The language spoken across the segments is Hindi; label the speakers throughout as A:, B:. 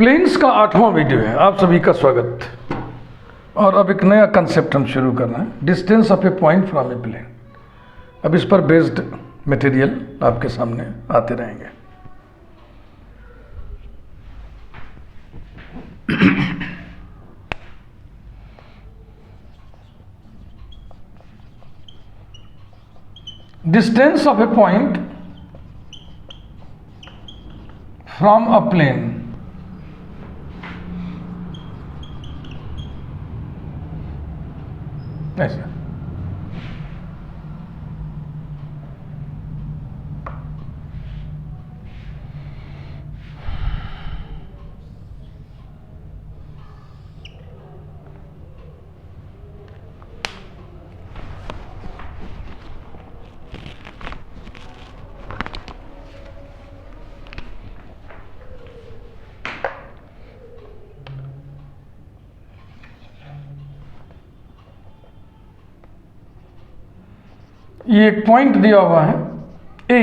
A: प्लेन्स का 8वां वीडियो है। आप सभी का स्वागत। और अब एक नया कंसेप्ट हम शुरू कर रहे हैं, distance of a point from a plane. अब इस पर बेस्ड मटेरियल आपके सामने आते रहेंगे। Distance of a point from a plane ऐसा। ये एक पॉइंट दिया हुआ है ए,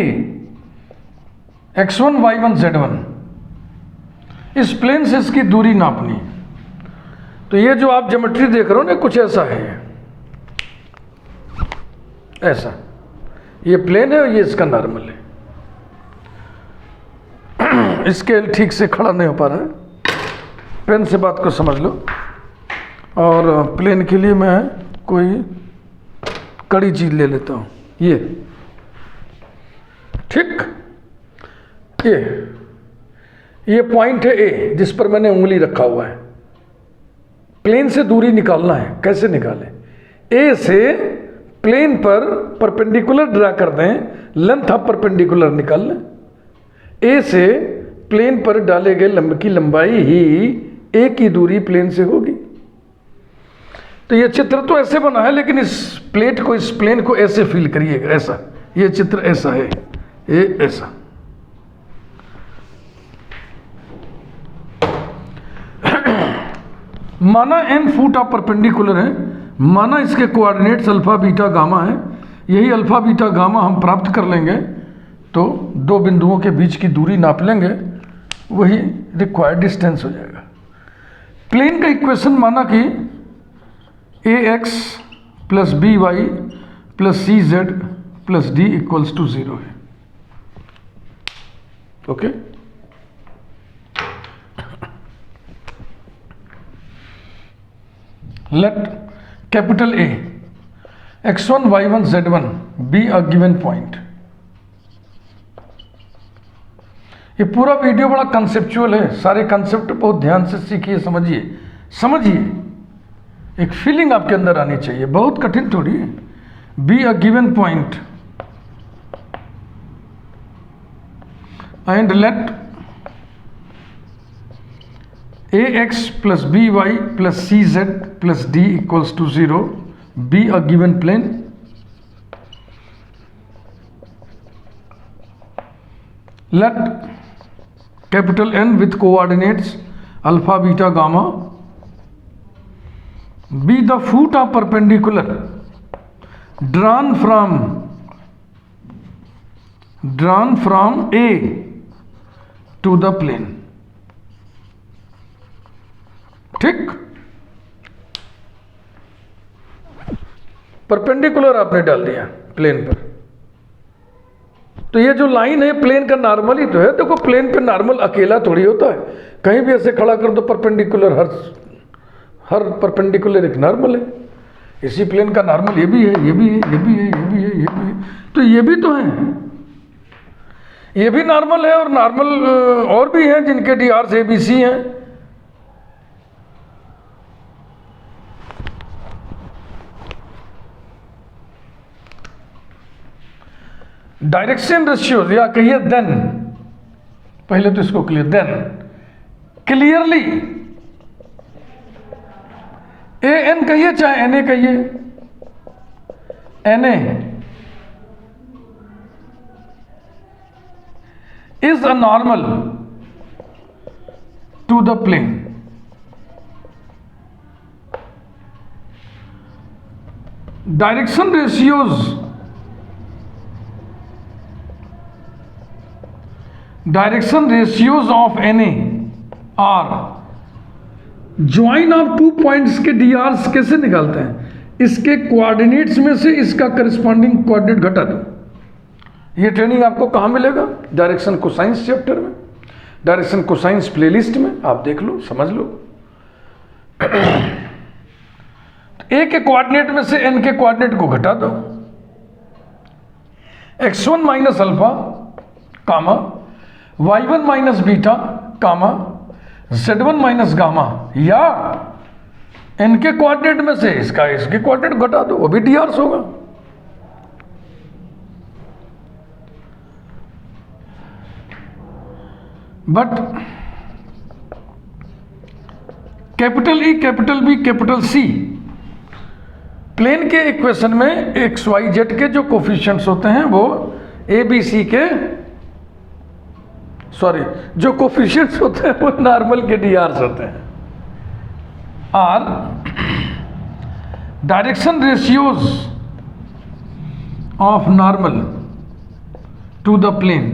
A: x1 y1 z1। इस प्लेन से इसकी दूरी नापनी। तो ये जो आप ज्योमेट्री देख रहे हो ना, कुछ ऐसा है, ऐसा। ये प्लेन है और ये इसका नॉर्मल है। स्केल ठीक से खड़ा नहीं हो पा रहा है। पेन से बात को समझ लो। और प्लेन के लिए मैं कोई कड़ी चीज ले लेता हूं। ये ठीक, ये पॉइंट है ए, जिस पर मैंने उंगली रखा हुआ है। प्लेन से दूरी निकालना है। कैसे निकालें? ए से प्लेन पर परपेंडिकुलर ड्रा कर दें, लेंथ ऑफ परपेंडिकुलर निकाल लें। ए से प्लेन पर डाले गए लंब की लंबाई ही ए की दूरी प्लेन से होगी। तो ये चित्र तो ऐसे बना है, लेकिन इस प्लेट को, इस प्लेन को ऐसे फील करिएगा, ऐसा। ये चित्र ऐसा है, ये ऐसा। माना n फुट ऑफ परपेंडिकुलर है, माना इसके कोऑर्डिनेट्स अल्फा बीटा गामा है। यही अल्फा बीटा गामा हम प्राप्त कर लेंगे तो दो बिंदुओं के बीच की दूरी नाप लेंगे, वही रिक्वायर्ड डिस्टेंस हो जाएगा। प्लेन का इक्वेशन माना कि ax plus B Y plus C Z plus D equals to 0 है। Okay. Let capital A x1 y1 z1 be a given point. ये पूरा वीडियो बड़ा कंसेप्चुअल है। सारे कंसेप्ट बहुत ध्यान से सीखिए, समझिए। एक फीलिंग आपके अंदर आनी चाहिए, बहुत कठिन थोड़ी है। Be a given point and let A X plus B Y plus C Z plus D equals to 0 be a given plane. Let capital N with coordinates alpha beta gamma be the foot of perpendicular drawn from A to the plane। ठीक। परपेंडिकुलर आपने डाल दिया प्लेन पर। तो ये जो लाइन है प्लेन का नॉर्मल ही तो है। देखो, प्लेन पे नॉर्मल अकेला थोड़ी होता है। कहीं भी ऐसे खड़ा कर दो परपेंडिकुलर, हर परपेंडिकुलर एक नॉर्मल है। इसी प्लेन का नॉर्मल ये भी है, ये भी है, ये भी है, ये भी है, ये भी है। तो ये भी तो है, ये भी नॉर्मल है। और नॉर्मल और भी हैं जिनके डी आर से बी सी हैं। डायरेक्शन रेशियो या कहिए देन, पहले तो इसको clear, then clearly A N कहिए चाहे एन ए कहिए, N A is a normal to the plane. Direction ratios of N A are. Join of two points के डी आर्स कैसे निकालते हैं? इसके कोऑर्डिनेट्स में से इसका करस्पॉन्डिंग कोऑर्डिनेट घटा दो। ये ट्रेनिंग आपको कहाँ मिलेगा? डायरेक्शन कोसाइंस चैप्टर में, डायरेक्शन कोसाइंस प्लेलिस्ट में, आप देख लो, समझ लो। ए के कोऑर्डिनेट में से एन के कोऑर्डिनेट को घटा दो। x1 minus alpha comma y1 minus beta comma z1 minus gamma, या एन के कोऑर्डिनेट में से इसके कोऑर्डिनेट घटा दो, वो भी डी आर्स होगा। But capital E, capital B, capital C, plane के इक्वेशन में एक्स वाई जेड के जो कोफिशिएंट्स होते हैं वो ए बी सी के, सॉरी, जो कोफिशिएंट्स होते हैं वो नॉर्मल के डी आर्स होते हैं। Are direction ratios of normal to the plane.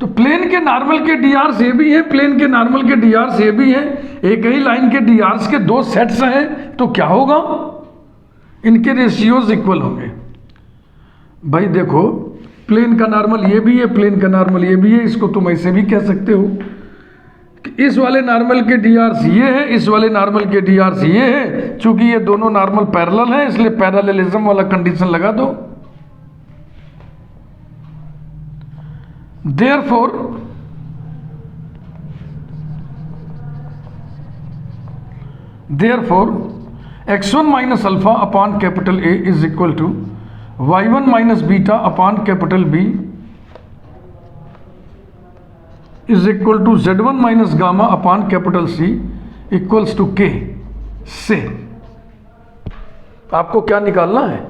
A: तो प्लेन के नॉर्मल के डी आर्स ये भी है, प्लेन के नॉर्मल के डी आर्स ये भी है। एक ही लाइन के डी आर्स के दो सेट्स हैं, तो क्या होगा? इनके रेशियोज इक्वल होंगे। भाई देखो, प्लेन का नॉर्मल ये भी है, प्लेन का नॉर्मल ये भी है। इसको तुम ऐसे भी कह सकते हो कि इस वाले नॉर्मल के डी आर्स ये है, इस वाले नॉर्मल के डी आर्स ये है। चूंकि ये दोनों नॉर्मल पैरेलल हैं, इसलिए पैरेललिज्म वाला कंडीशन लगा दो। Therefore, x1 minus alpha upon capital A is equal to y1 minus beta upon capital B is equal to z1 minus gamma upon capital C equals to k। से आपको क्या निकालना है?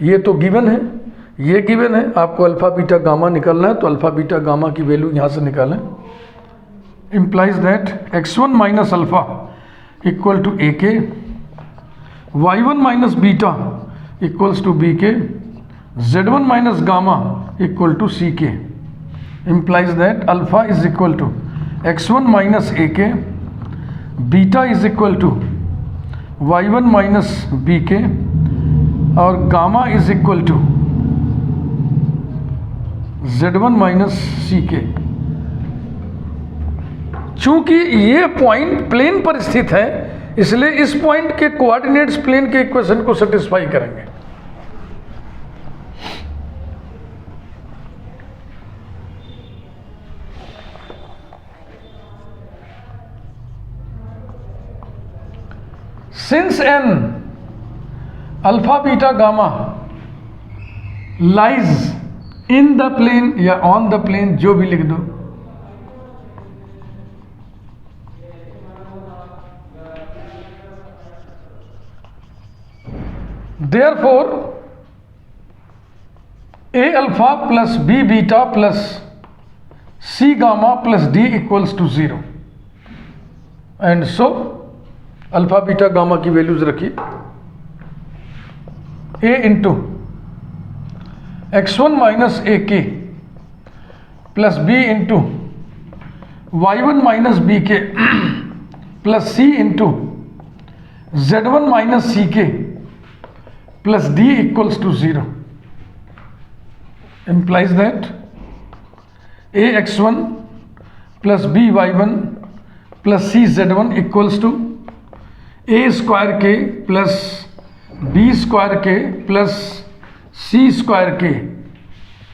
A: ये तो गिवन है, ये गिवन है। आपको अल्फा बीटा गामा निकालना है, तो अल्फा बीटा गामा की वैल्यू यहाँ से निकालें। Implies that x1 minus alpha equal to A K, y1 minus beta equals to B K, z1 minus gamma equal to C K. Implies that alpha is equal to x1 minus A K, beta is equal to y1 minus B K, और gamma is equal to z1 minus C K. चूंकि ये पॉइंट प्लेन पर स्थित है, इसलिए इस पॉइंट के कोऑर्डिनेट्स प्लेन के इक्वेशन को सेटिस्फाई करेंगे। Since n alpha beta gamma lies in the plane या ऑन द प्लेन, जो भी लिख दो, therefore A alpha plus B beta plus C gamma plus D equals to 0। And so alpha beta gamma की वैल्यूज रखिए। A into x1 minus A K plus B into y1 minus B K plus C into z1 minus C के plus D equals to 0 implies that a x1 plus B y1 plus C z1 equals to a square K plus B square K plus C square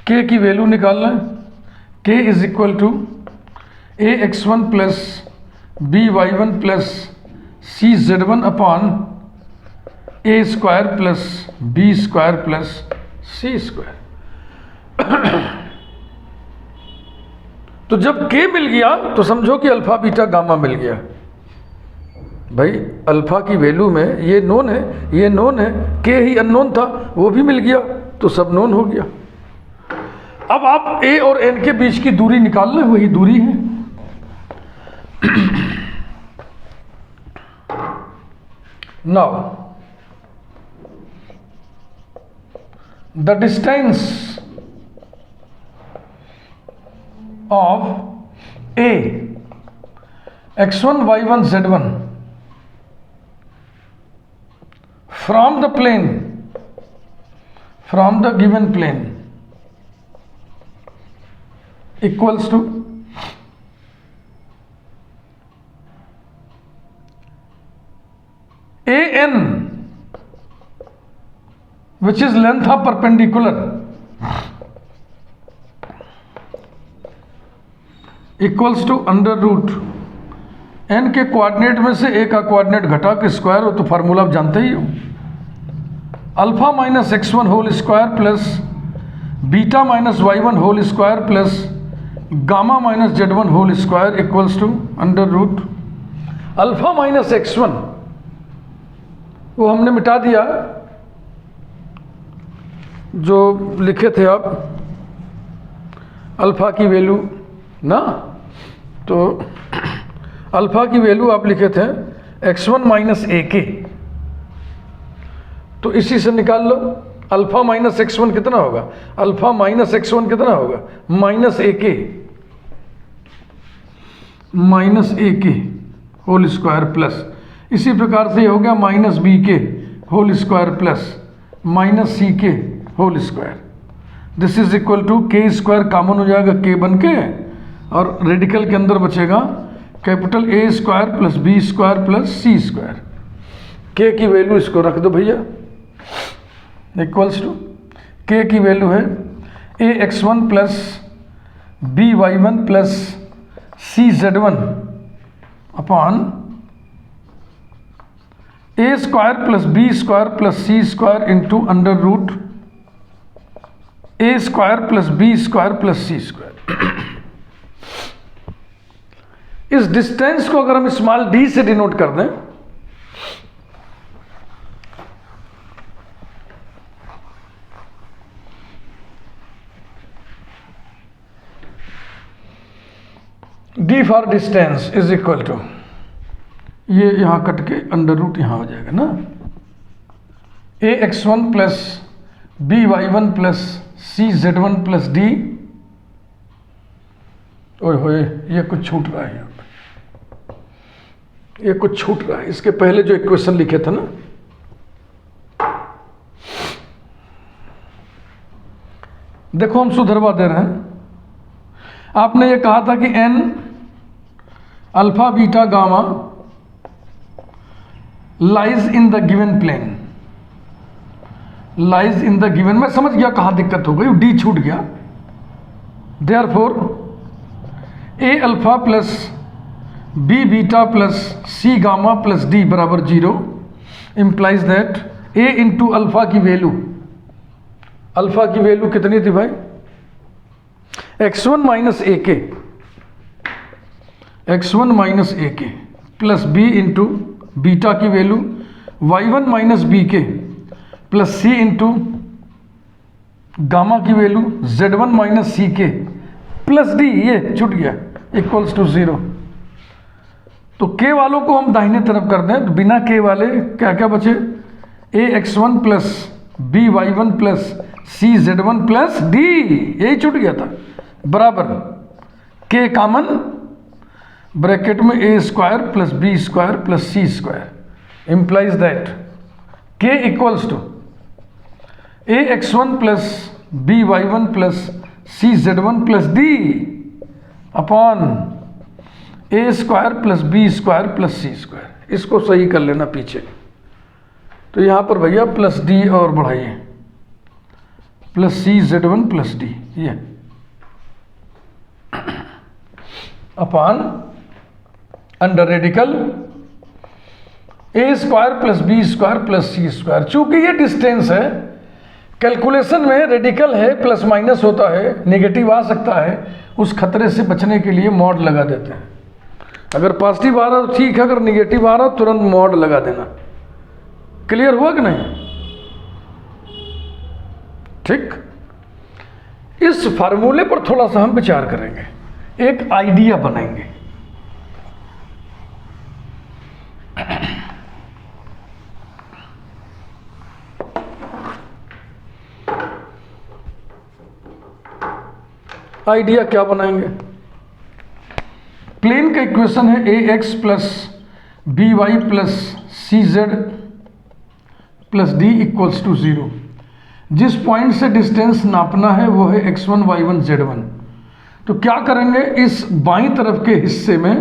A: K की वैल्यू निकालना है। K is equal to A x1 plus B y1 plus C z1 upon A square plus B square plus C square. तो जब के मिल गया तो समझो कि अल्फा बीटा गामा मिल गया। भाई अल्फा की वैल्यू में ये नोन है, ये नोन है, के ही अननोन था, वो भी मिल गया, तो सब नोन हो गया। अब आप ए और एन के बीच की दूरी निकाल लें, वही दूरी है। Now the distance of A x1 y1 z1 from the plane, from the given plane equals to an, which is length of perpendicular, equals to under root N के कोऑर्डिनेट में से ए का कोऑर्डिनेट घटा के स्क्वायर हो, तो फार्मूला आप जानते ही हो, alpha minus x1 whole square plus beta minus y1 whole square plus gamma minus z1 whole square equals to under root alpha minus x1 वो हमने मिटा दिया जो लिखे थे आप अल्फा की वैल्यू ना, तो अल्फा की वैल्यू आप लिखे थे x1 माइनस ए के, तो इसी से निकाल लो अल्फा माइनस x1 कितना होगा, अल्फा माइनस x1 कितना होगा माइनस ए के होल स्क्वायर प्लस, इसी प्रकार से हो गया minus B K whole square plus minus C K whole square, this is equal to K square common हो जाएगा के बन के, और रेडिकल के अंदर बचेगा capital A square plus B square plus C square, K की वैल्यू इसको रख दो भैया इक्वल्स टू के की वैल्यू है A x1 plus B y1 plus C z1 upon A square plus B square plus C square into under root A square plus B square plus C square. इस डिस्टेंस को अगर हम स्मॉल डी से डिनोट कर दें, D for distance is equal to, ये यहां कट के अंडर रूट यहां हो जाएगा ना, A x1 plus B y1 plus C z1 plus D, ओए होए ये कुछ छूट रहा है, ये कुछ छूट रहा है, इसके पहले जो इक्वेशन लिखे थे ना, देखो हम सुधरवा दे रहे हैं। आपने ये कहा था कि n alpha beta gamma lies in the given plane, lies in the given, मैं समझ गया कहाँ दिक्कत हो गई, डी छूट गया, therefore A alpha plus B beta plus C gamma plus D बराबर 0 implies that A into alpha की वैल्यू, अल्फा की वैल्यू कितनी थी भाई x1 माइनस ए के, x1 minus A K plus B into beta की value y1 minus B K plus C into gamma की वैल्यू z1 माइनस सी के प्लस डी, ये छूट गया इक्वल्स टू 0। तो के वालों को हम दाहिने तरफ कर दें तो बिना के वाले क्या क्या बचे, A x1 plus B y1 plus C z1 plus D, यही छूट गया था, बराबर के कॉमन ब्रैकेट में A square plus B square plus C square implies that K equals to A x1 plus B y1 plus C z1 plus D upon A square plus B square plus C square. इसको सही कर लेना पीछे, तो यहाँ पर भैया प्लस डी और बढ़ाइए plus C z1 plus D, ये upon under radical A square plus B square plus C square. चूंकि ये डिस्टेंस है, कैलकुलेशन में रेडिकल है, प्लस माइनस होता है, नेगेटिव आ सकता है, उस खतरे से बचने के लिए मॉड लगा देते हैं। अगर पॉजिटिव आ रहा तो ठीक है, अगर निगेटिव आ रहा तो तुरंत मॉड लगा देना। क्लियर हुआ कि नहीं? ठीक, इस फार्मूले पर थोड़ा सा हम विचार करेंगे, एक आइडिया बनाएंगे। आइडिया क्या बनाएंगे? प्लेन का इक्वेशन है A X plus B Y plus C Z plus D equals to 0। जिस पॉइंट से डिस्टेंस नापना है वो है x1 y1 z1। तो क्या करेंगे, इस बाईं तरफ के हिस्से में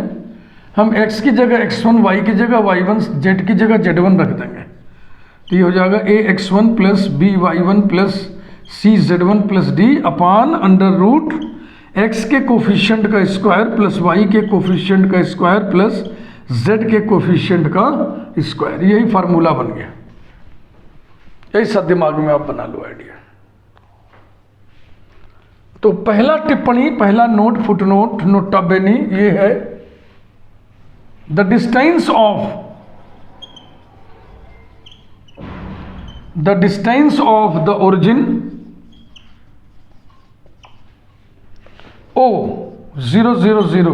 A: हम x की जगह x1, y की जगह y1, z की जगह z1 रख देंगे। तो ये हो जाएगा A x1 plus B Y one plus C z1 plus D upon under root x के कोफिशिएंट का स्क्वायर प्लस y के कोफिशिएंट का स्क्वायर प्लस z के कोफिशिएंट का स्क्वायर। यही फार्मूला बन गया। यही सब दिमाग में आप बना लो आइडिया। तो पहला टिप्पणी, पहला नोट, फुटनोट, नोटा बेनी ये है the distance of the origin O 0 0 0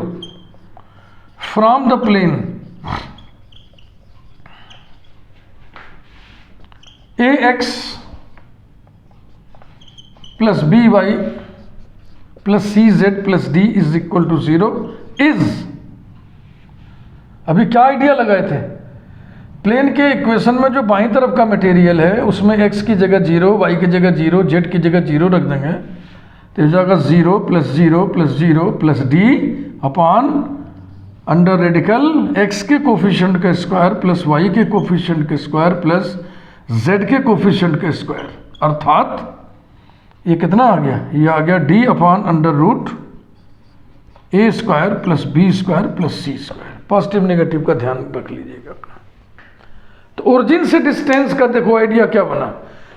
A: from the plane AX plus BY plus CZ plus D is equal to 0 is, अभी क्या आइडिया लगाए थे, प्लेन के इक्वेशन में जो बाईं तरफ का मटेरियल है उसमें x की जगह 0, y की जगह 0, z की जगह 0 रख देंगे। तो हो जाएगा 0 plus 0 plus 0 plus D upon under radical x के कोफिशिएंट का स्क्वायर प्लस y के कोफिशिएंट के स्क्वायर प्लस z के कोफिशिएंट के स्क्वायर। अर्थात ये कितना आ गया, ये आ गया d upon under root a square plus b square plus c square. Positive negative का ध्यान रख लीजिएगा अपना। तो ओरिजिन से डिस्टेंस का देखो आइडिया क्या बना।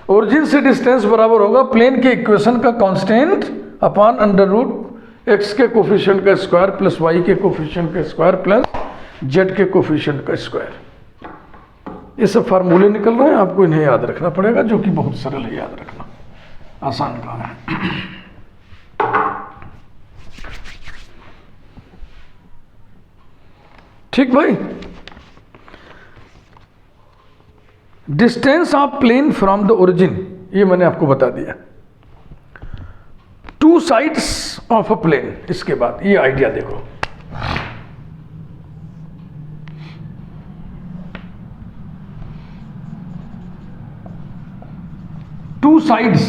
A: ओरिजिन से डिस्टेंस बराबर होगा प्लेन के इक्वेशन का constant upon under root X के कोफिशिएंट का स्क्वायर प्लस वाई के कोफिशिएंट का स्क्वायर प्लस जेड के कोफिशिएंट का स्क्वायर। ये सब फार्मूले निकल रहे हैं, आपको इन्हें याद रखना पड़ेगा, जो कि बहुत सरल है याद रखना, आसान काम है। ठीक भाई। Distance of plane from the origin, ये मैंने आपको बता दिया। Two sides of a plane, इसके बाद ये आइडिया देखो। Two sides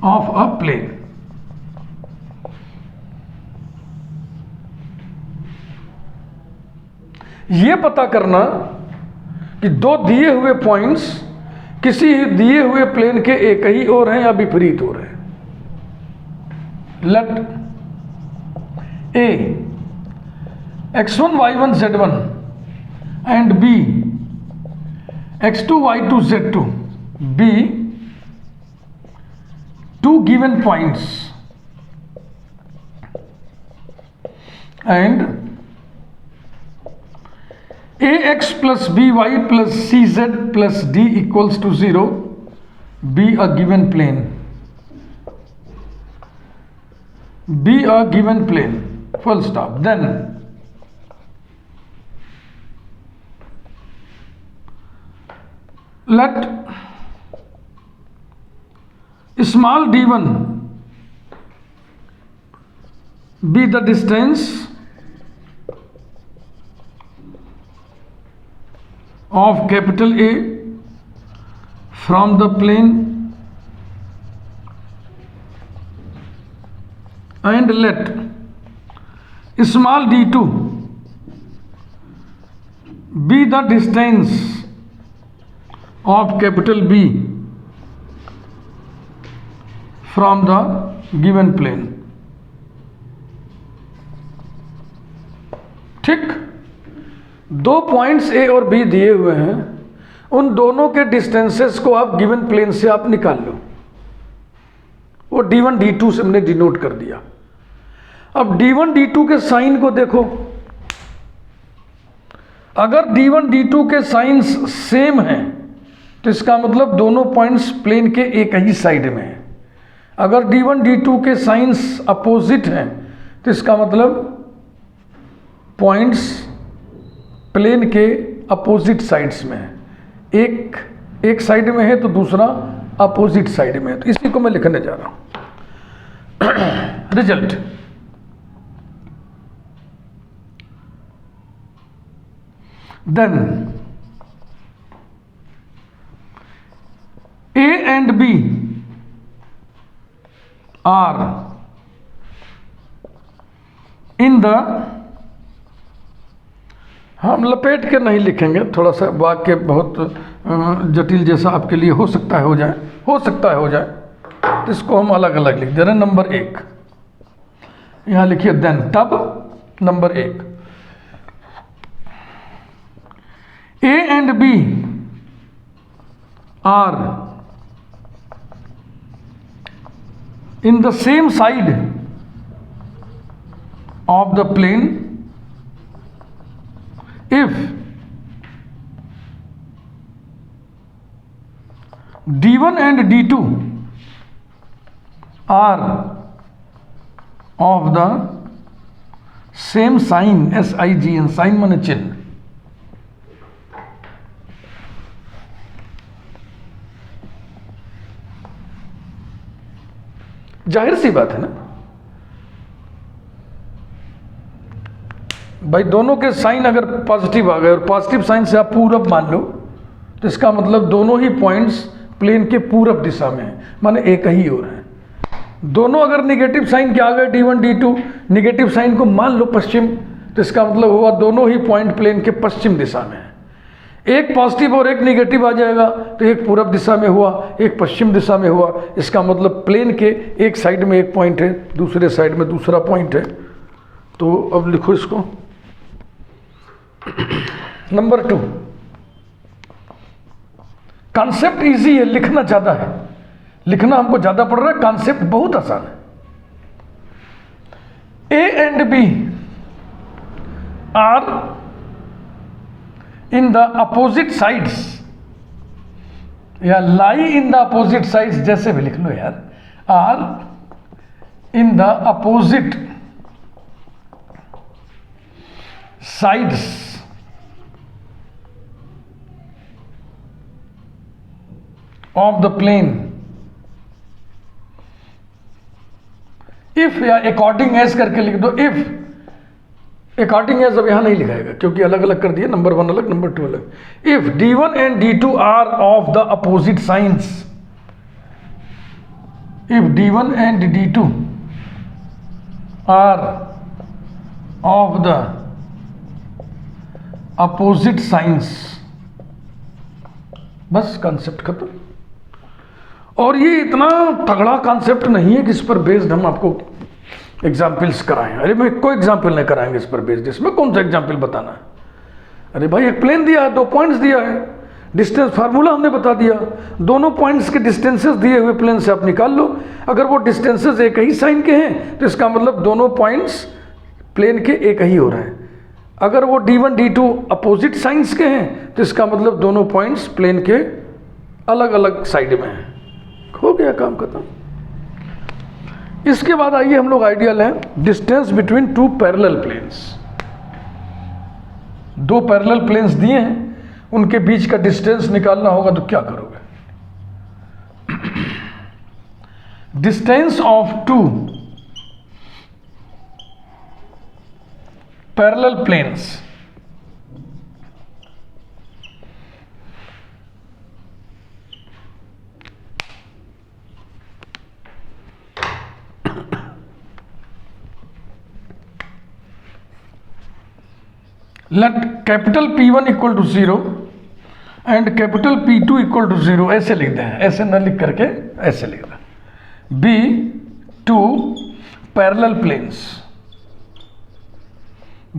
A: of a plane, ये पता करना कि दो दिए हुए पॉइंट्स किसी दिए हुए प्लेन के एक ही ओर हैं या विपरीत हो रहे हैं। Let A x1 y1 z1 and b x2 y2 z2 be two given points and ax plus by plus cz plus d equals to 0 be a given plane. Be a given plane, full stop. Then let small d1 be the distance of capital A from the plane and let small d2 be the distance of capital B from the given plane. ठीक, दो पॉइंट्स ए और बी दिए हुए हैं, उन दोनों के डिस्टेंसेस को आप गिवन प्लेन से आप निकाल लो। वो d1 d2 से हमने डिनोट कर दिया। अब d1 d2 के साइन को देखो, अगर d1 d2 के साइंस सेम हैं तो इसका मतलब दोनों पॉइंट्स प्लेन के एक ही साइड में हैं। अगर d1 d2 के साइंस अपोजिट हैं तो इसका मतलब पॉइंट्स प्लेन के अपोजिट साइड्स में है। एक साइड में है तो दूसरा अपोजिट साइड में है। तो इसी को मैं लिखने जा रहा हूं। Result then A and B are in the, हम लपेट के नहीं लिखेंगे, थोड़ा सा वाक्य बहुत जटिल जैसा आपके लिए हो सकता है हो जाए, तो इसको हम अलग अलग लिख दे रहे हैं। नंबर 1 यहाँ लिखिए देन, तब number 1 A and B are in the same side of the plane if D1 and D2 are of the same sign, SIGN, sign माने चिन्ह। जाहिर सी बात है ना भाई, दोनों के साइन अगर पॉजिटिव आ गए और पॉजिटिव साइन से आप पूरब मान लो, तो इसका मतलब दोनों ही पॉइंट्स प्लेन के पूरब दिशा में है, माने एक ही ओर है। दोनों अगर निगेटिव साइन के आ गए D1 D2, निगेटिव साइन को मान लो पश्चिम, तो इसका मतलब हुआ दोनों ही पॉइंट प्लेन के पश्चिम दिशा में है। एक पॉजिटिव और एक निगेटिव आ जाएगा, तो एक पूरब दिशा में हुआ, एक पश्चिम दिशा में हुआ। इसका मतलब प्लेन के एक साइड में एक पॉइंट है, दूसरे साइड में दूसरा पॉइंट है। तो अब लिखो इसको। नंबर 2, कॉन्सेप्ट इजी है, लिखना ज्यादा है, लिखना हमको ज्यादा पड़ रहा है, कॉन्सेप्ट बहुत आसान है। A and B are in the opposite sides, या lie in the opposite sides, जैसे भी लिख लो यार, are in the opposite sides of the plane if, या अकॉर्डिंग एज करके लिख दो। इफ अकॉर्डिंग एज अब यहां नहीं लिखाएगा क्योंकि अलग अलग कर दिया, नंबर 1 अलग नंबर 2 अलग। If D1 and D2 are of the opposite signs, if D1 and D2 are of the opposite signs, बस कॉन्सेप्ट खत्म। और ये इतना तगड़ा कॉन्सेप्ट नहीं है कि इस पर बेस्ड हम आपको एग्जाम्पल्स कराएं। अरे भाई कोई एग्जाम्पल नहीं कराएंगे इस पर बेस्ड, इसमें कौन सा एग्जाम्पल बताना है? अरे भाई एक प्लेन दिया है, 2 पॉइंट्स दिया है, डिस्टेंस फार्मूला हमने बता दिया, दोनों पॉइंट्स के डिस्टेंसेस दिए हुए प्लेन से आप निकाल लो। अगर वो डिस्टेंसेस एक ही साइन के हैं तो इसका मतलब दोनों पॉइंट्स प्लेन के एक ही हो रहे हैं। अगर वो D1 D2 अपोजिट साइंस के हैं तो इसका मतलब दोनों पॉइंट्स प्लेन के अलग अलग साइड में हैं। हो गया काम खत्म। इसके बाद आइए हम लोग आइडिया लें distance between 2 parallel planes. 2 parallel planes दिए हैं, उनके बीच का डिस्टेंस निकालना होगा, तो क्या करोगे? Distance of 2 parallel planes, let capital P1 equal to 0 and capital P2 equal to 0, ऐसे लिख दें, ऐसे न लिख करके ऐसे लिख दें। B 2 parallel planes,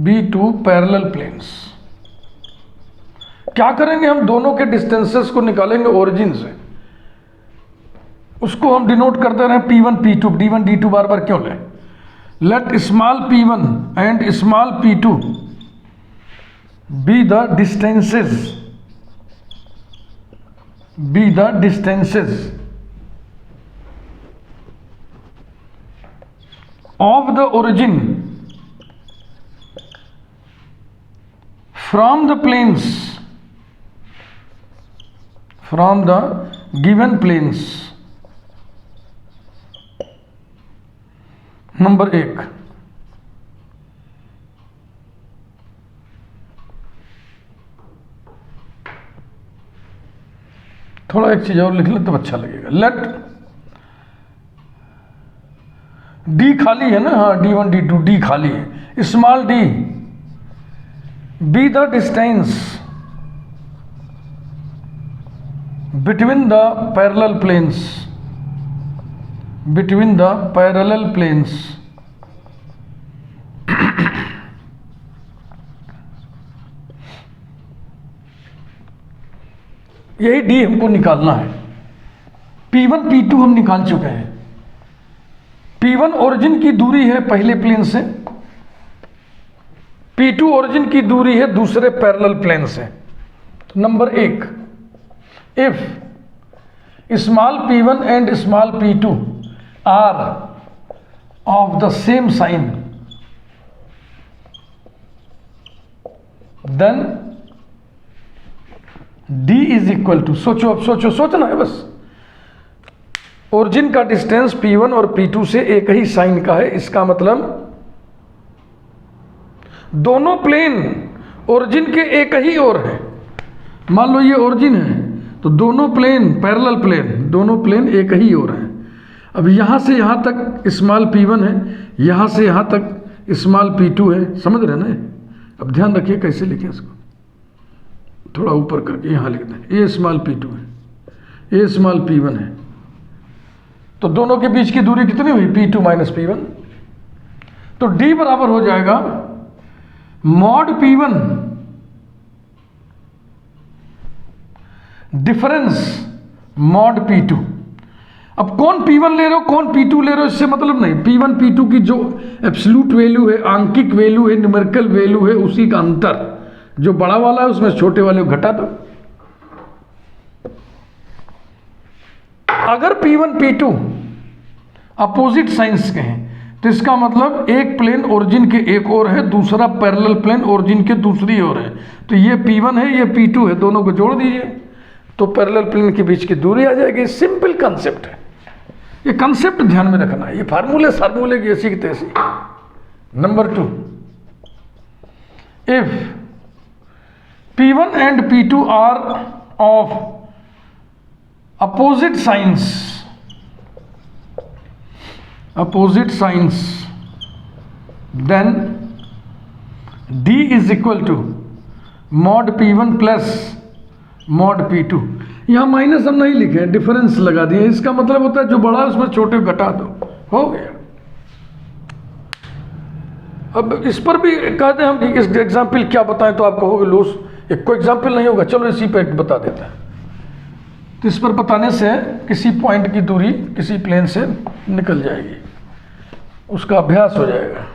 A: B2 parallel planes. क्या करेंगे हम? दोनों के डिस्टेंसेस को निकालेंगे ओरिजिन से, उसको हम डिनोट करते रहे P1 P2, D1 D2 बार बार क्यों लें? Let small P1 and small P2 be the distances of the origin from the planes, from the given planes। Number 1, थोड़ा एक चीज और लिख ले तो अच्छा लगेगा। लेट डी खाली है ना, हाँ D1 D2 डी खाली है, small D be the distance between the parallel planes, between the parallel planes. यही डी हमको निकालना है। P1 P2 हम निकाल चुके हैं। P1 ओरिजिन की दूरी है पहले प्लेन से, P2 ओरिजिन की दूरी है दूसरे पैरेलल प्लेन से। Number 1, if small p1 and small p2 are of the same sign, then d is equal to, सोचो अब, सोचना है बस। ओरिजिन का डिस्टेंस P1 और P2 से एक ही साइन का है, इसका मतलब दोनों प्लेन ओरिजिन के एक ही ओर है। मान लो ये ओरिजिन है तो दोनों प्लेन पैरेलल प्लेन, दोनों प्लेन एक ही ओर है। अब यहां से यहां तक स्मॉल p1 है, यहां से यहां तक स्मॉल p2 है, समझ रहे ना। अब ध्यान रखिए कैसे लिखें इसको, थोड़ा ऊपर करके यहां लिख दें। ये स्मॉल p2 है, ये स्मॉल p1 है, तो दोनों के बीच की दूरी कितनी हुई, P2 माइनस P1। तो D बराबर हो जाएगा mod P1 difference mod P2। अब कौन P1 ले रहे हो कौन P2 ले रहे हो इससे मतलब नहीं, P1 P2 की जो एब्सोल्यूट वैल्यू है, आंकिक वैल्यू है, न्यूमेरिकल वैल्यू है, उसी का अंतर, जो बड़ा वाला है उसमें छोटे वाले को घटा दो। अगर P1 P2 अपोजिट साइंस के हैं तो इसका मतलब एक प्लेन ओरिजिन के एक ओर है, दूसरा पैरेलल प्लेन ओरिजिन के दूसरी ओर है। तो ये P1 है, ये P2 है, दोनों को जोड़ दीजिए तो पैरेलल प्लेन के बीच की दूरी आ जाएगी। सिंपल कंसेप्ट है, ये कंसेप्ट ध्यान में रखना है, ये फार्मूले की ऐसी की तैसी। Number 2, if P1 and P2 are of opposite signs, then D is equal to mod P1 plus mod P2। यहां माइनस हम नहीं लिखे, डिफरेंस लगा दिए, इसका मतलब होता है जो बड़ा है उसमें छोटे को घटा दो, हो गया। अब इस पर भी कहते हैं हम कि इस एग्जाम्पल क्या बताएं तो आप कहोगे लूज, एक कोई एग्जाम्पल नहीं होगा, चलो इसी पे बता देते हैं। तो इस पर बताने से किसी पॉइंट की दूरी किसी प्लेन से निकल जाएगी, उसका अभ्यास हो जाएगा,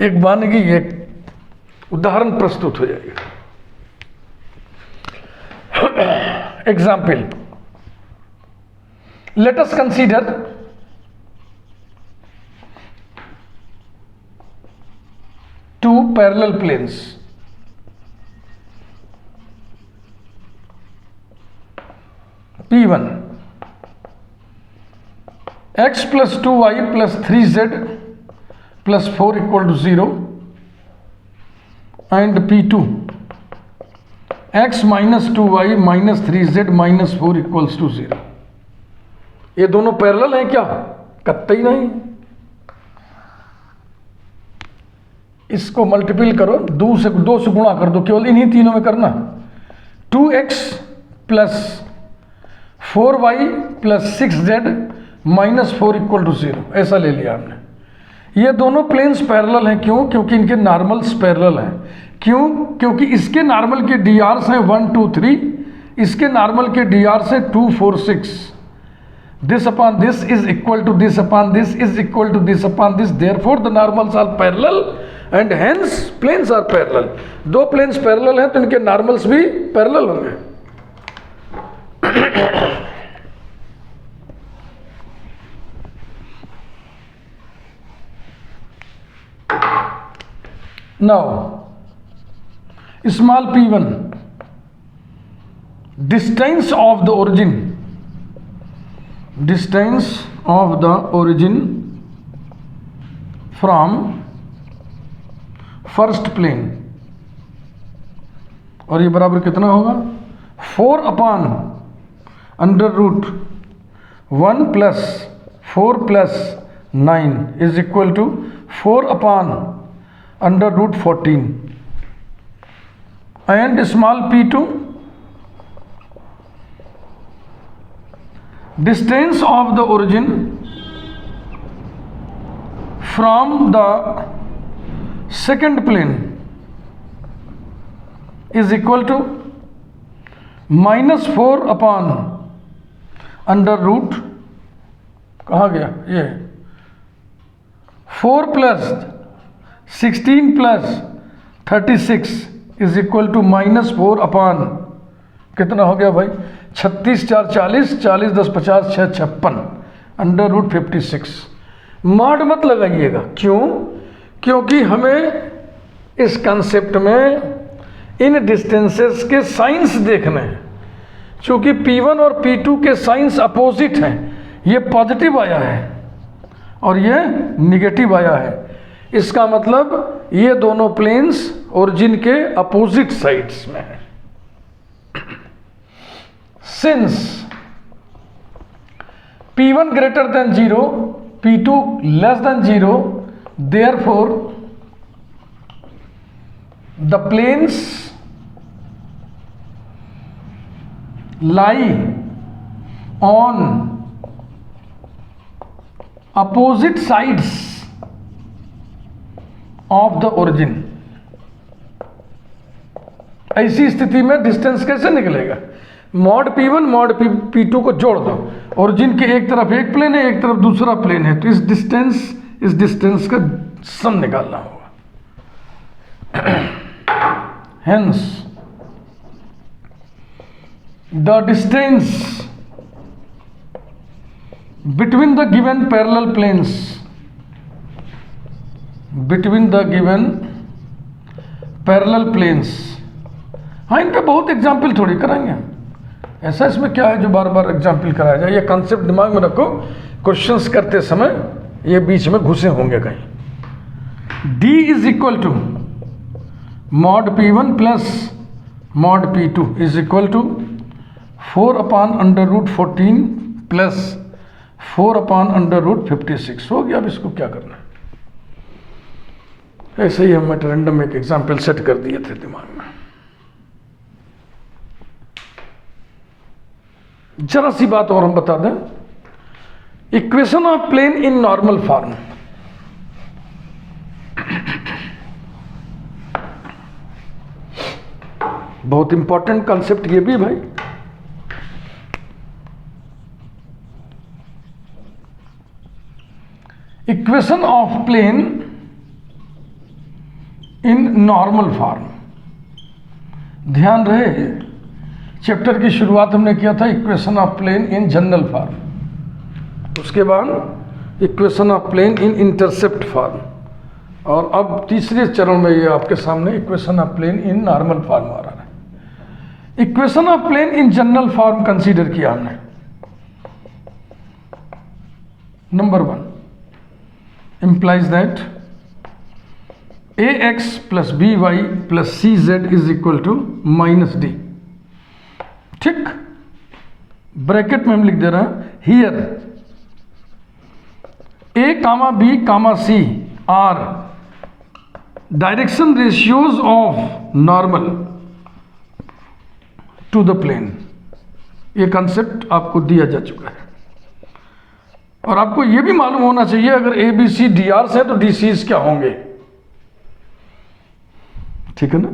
A: एक वानगी, एक उदाहरण प्रस्तुत हो जाएगा। Example, let us consider two parallel planes. P1 x plus 2y plus 3z plus 4 equal to 0 and P2 x minus 2y minus 3z minus 4 equals to 0। ये दोनों पैरेलल हैं क्या? कतई नहीं। इसको मल्टीपल करो, दो से गुणा कर दो, केवल इन्हीं तीनों में करना। 2x plus 4y plus 6z minus 4 equal to 0, ऐसा ले लिया हमने। ये दोनों प्लेन्स पैरेलल हैं, क्यों? क्योंकि इनके नॉर्मल्स पैरेलल हैं। क्यों? क्योंकि इसके नॉर्मल के DRs हैं 1 2 3, इसके नॉर्मल के DRs हैं 2 4 6। This upon this is equal to this upon this is equal to this upon this, therefore the normals are parallel and hence planes are parallel. दो प्लेन्स पैरेलल हैं तो इनके नॉर्मल्स भी पैरेलल होंगे। Now, small p1, distance of the origin from first plane, और ये बराबर कितना होगा 4 upon under root 1 plus 4 plus 9 is equal to 4 upon under root 14 and small p2 distance of the origin from the second plane is equal to -4 upon under root कहाँ गया ये 4 plus 16 plus 36 is equal to -4 upon कितना हो गया भाई 36 4 40 40 10 50 6 56 अंडर रूट 56। मॉड मत लगाइएगा, क्यों? क्योंकि हमें इस कंसेप्ट में इन डिस्टेंसेस के साइंस देखने हैं। चूंकि P1 और P2 के साइंस अपोजिट हैं, ये पॉजिटिव आया है और ये निगेटिव आया है, इसका मतलब ये दोनों प्लेन्स ओरिजिन के अपोजिट साइड्स में हैं। Since P1 greater than 0, P2 less than 0, therefore the planes lie on opposite sides of the origin। ऐसी स्थिति में डिस्टेंस कैसे निकलेगा? मॉड P1 मॉड P2 को जोड़ दो, ओरिजिन के एक तरफ एक प्लेन है, एक तरफ दूसरा प्लेन है, तो इस डिस्टेंस का सम निकालना होगा। Hence the distance between the given parallel planes, between the given parallel planes, हाँ इन पे बहुत एग्जाम्पल थोड़ी कराएंगे, ऐसा इसमें क्या है जो बार बार एग्जाम्पल कराया जाए? ये कॉन्सेप्ट दिमाग में रखो, क्वेश्चंस करते समय ये बीच में घुसे होंगे कहीं। D is equal to mod P1 plus mod P2 is equal to 4 upon under root 14 plus 4 upon under root 56 हो गया। अब इसको क्या करना है? ऐसे ही हम रैंडम एक एग्जाम्पल सेट कर दिए थे दिमाग में। जरा सी बात और हम बता दें, equation of plane in normal form, बहुत इंपॉर्टेंट कॉन्सेप्ट ये भी भाई। Equation of plane in normal form, ध्यान रहे चैप्टर की शुरुआत हमने किया था equation of plane in general form, उसके बाद equation of plane in intercept form, और अब तीसरे चरण में ये आपके सामने equation of plane in normal form आ रहा है। Equation of plane in general form consider किया हमने। Number 1 implies that ax plus by plus cz is equal to -d। ठीक, ब्रैकेट में हम लिख दे रहे हैं here a comma b comma c are direction ratios of normal to the plane. ये कंसेप्ट आपको दिया जा चुका है और आपको यह भी मालूम होना चाहिए अगर ए बी सी डी आर है तो डी सीज क्या होंगे। ठीक है ना?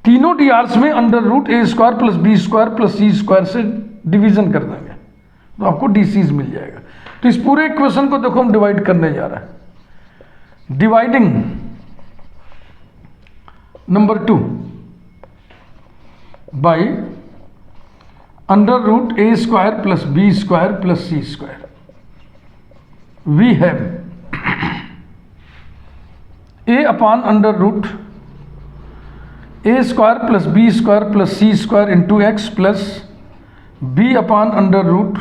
A: तीनों डी आर्स में अंडर रूट ए square plus B square plus सी स्क्वायर से डिवीजन कर देंगे तो आपको डी सीज मिल जाएगा। तो इस पूरे इक्वेशन को देखो हम डिवाइड करने जा रहे हैं। Dividing number 2 by under root A square plus B square plus C square, we have A upon under root A square plus B square plus C square into X plus B upon under root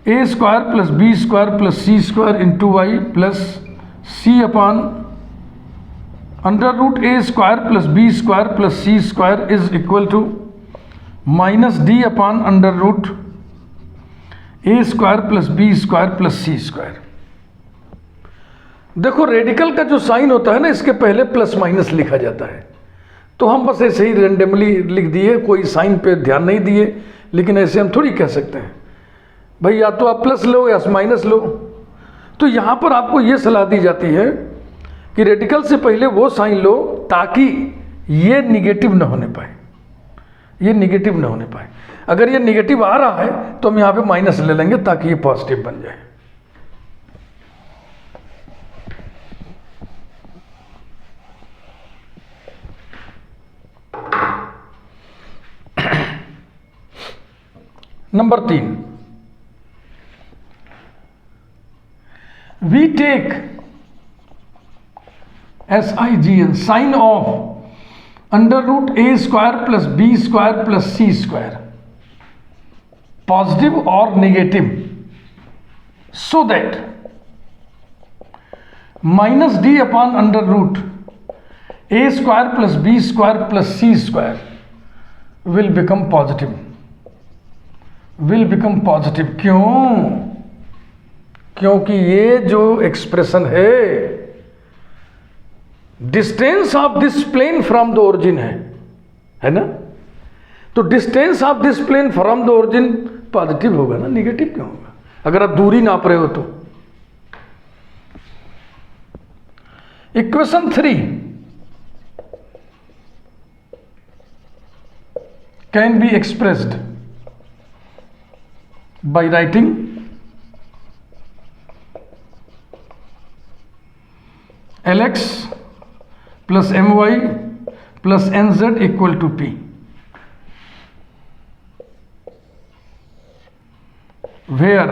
A: A square plus B square plus C square into Y plus C upon under root A square plus B square plus C square is equal to minus D upon under root A square plus B square plus C square. देखो रेडिकल का जो साइन होता है ना, इसके पहले प्लस माइनस लिखा जाता है, तो हम बस ऐसे ही रेंडमली लिख दिए, कोई साइन पे ध्यान नहीं दिए। लेकिन ऐसे हम थोड़ी कह सकते हैं भाई या तो आप प्लस लो या माइनस लो। तो यहाँ पर आपको ये सलाह दी जाती है कि रेडिकल से पहले वो साइन लो ताकि ये निगेटिव न होने पाए, ये निगेटिव न होने पाए। अगर ये निगेटिव आ रहा है तो हम यहाँ पे माइनस ले लेंगे ताकि ये पॉजिटिव बन जाए। Number 3, we take SIGN sign of under root A square plus B square plus C square positive और negative, so that minus D upon under root A square plus B square plus C square will become positive, will become positive. क्यों? क्योंकि ये जो एक्सप्रेशन है distance of this plane from the origin है ना, तो distance of this plane from the origin positive होगा ना, निगेटिव क्यों होगा अगर आप दूरी नाप रहे हो तो। Equation 3 can be expressed by writing Lx plus My plus Nz equal to P, where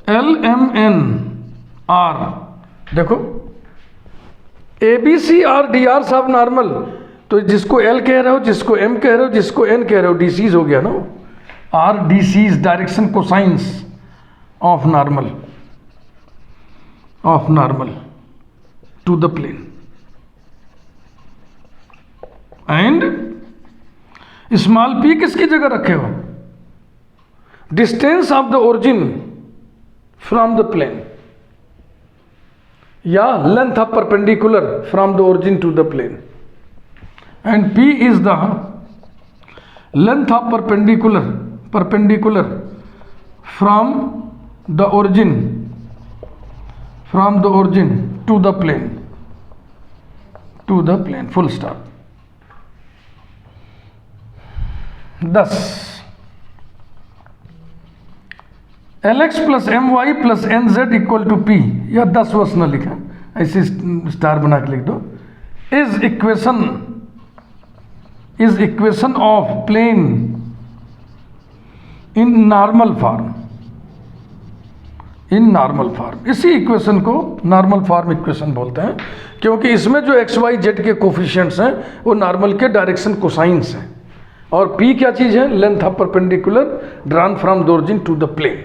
A: L, M, N are, देखो ABC और DR सब नॉर्मल, तो जिसको L कह रहे हो, जिसको M कह रहे हो, जिसको N कह रहे हो, DCs हो गया ना, are DCs direction cosines of normal to the plane, and small p किसकी जगह रखे हो? Distance of the origin from the plane या length of perpendicular from the origin to the plane, and p is the length of perpendicular from the origin to the plane, full stop। 10 Lx plus My plus Nz equal to P, या 10 वर्ष न लिखा, ऐसे स्टार बना के लिख दो, is equation of plane in normal form, इसी इक्वेशन को नॉर्मल फॉर्म इक्वेशन बोलते हैं, क्योंकि इसमें जो एक्स वाई जेड के कोफिशिएंट्स हैं वो नॉर्मल के डायरेक्शन कोसाइंस हैं, और p क्या चीज़ है? Length of perpendicular drawn from the origin to the plane.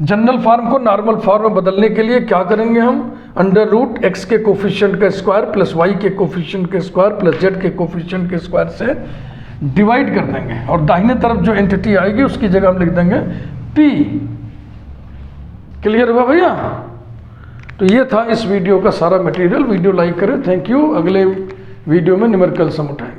A: General form को नॉर्मल फॉर्म में बदलने के लिए क्या करेंगे हम? अंडर रूट एक्स के कोफिशिएंट का स्क्वायर प्लस वाई के कोफिशिएंट के स्क्वायर प्लस जेड के कोफिशिएंट के स्क्वायर से डिवाइड कर देंगे, और दाहिने तरफ जो एंटिटी आएगी उसकी जगह हम लिख देंगे p। क्लियर हुआ भैया? तो ये था इस वीडियो का सारा मटेरियल। वीडियो लाइक करें, थैंक यू। अगले वीडियो में न्यूमेरिकल सम उठाएंगे।